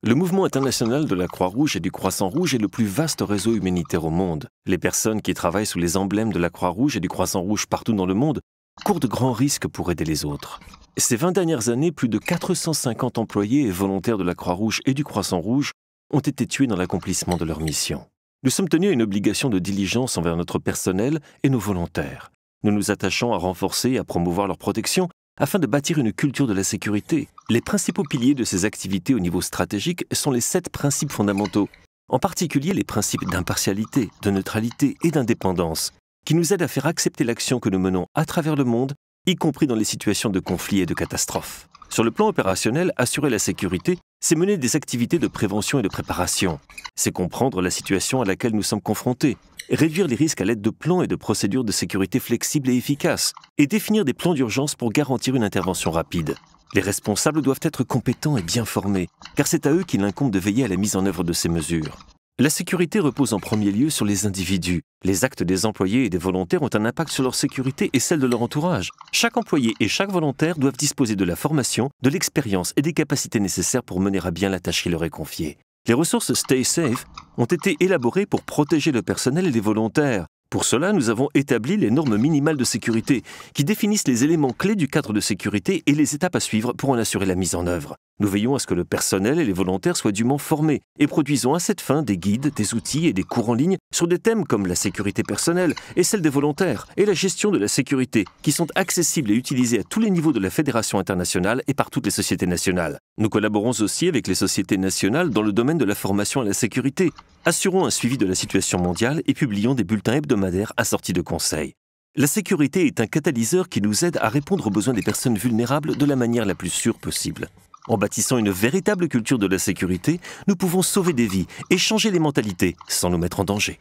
Le mouvement international de la Croix-Rouge et du Croissant-Rouge est le plus vaste réseau humanitaire au monde. Les personnes qui travaillent sous les emblèmes de la Croix-Rouge et du Croissant-Rouge partout dans le monde courent de grands risques pour aider les autres. Ces 20 dernières années, plus de 450 employés et volontaires de la Croix-Rouge et du Croissant-Rouge ont été tués dans l'accomplissement de leur mission. Nous sommes tenus à une obligation de diligence envers notre personnel et nos volontaires. Nous nous attachons à renforcer et à promouvoir leur protection afin de bâtir une culture de la sécurité. Les principaux piliers de ces activités au niveau stratégique sont les 7 principes fondamentaux, en particulier les principes d'impartialité, de neutralité et d'indépendance, qui nous aident à faire accepter l'action que nous menons à travers le monde, y compris dans les situations de conflit et de catastrophe. Sur le plan opérationnel, assurer la sécurité, c'est mener des activités de prévention et de préparation. C'est comprendre la situation à laquelle nous sommes confrontés, réduire les risques à l'aide de plans et de procédures de sécurité flexibles et efficaces, et définir des plans d'urgence pour garantir une intervention rapide. Les responsables doivent être compétents et bien formés, car c'est à eux qu'il incombe de veiller à la mise en œuvre de ces mesures. La sécurité repose en premier lieu sur les individus. Les actes des employés et des volontaires ont un impact sur leur sécurité et celle de leur entourage. Chaque employé et chaque volontaire doivent disposer de la formation, de l'expérience et des capacités nécessaires pour mener à bien la tâche qui leur est confiée. Les ressources Stay Safe ont été élaborées pour protéger le personnel et les volontaires. Pour cela, nous avons établi les normes minimales de sécurité qui définissent les éléments clés du cadre de sécurité et les étapes à suivre pour en assurer la mise en œuvre. Nous veillons à ce que le personnel et les volontaires soient dûment formés et produisons à cette fin des guides, des outils et des cours en ligne sur des thèmes comme la sécurité personnelle et celle des volontaires et la gestion de la sécurité qui sont accessibles et utilisés à tous les niveaux de la Fédération internationale et par toutes les sociétés nationales. Nous collaborons aussi avec les sociétés nationales dans le domaine de la formation à la sécurité. Assurons un suivi de la situation mondiale et publions des bulletins hebdomadaires assortis de conseils. La sécurité est un catalyseur qui nous aide à répondre aux besoins des personnes vulnérables de la manière la plus sûre possible. En bâtissant une véritable culture de la sécurité, nous pouvons sauver des vies et changer les mentalités sans nous mettre en danger.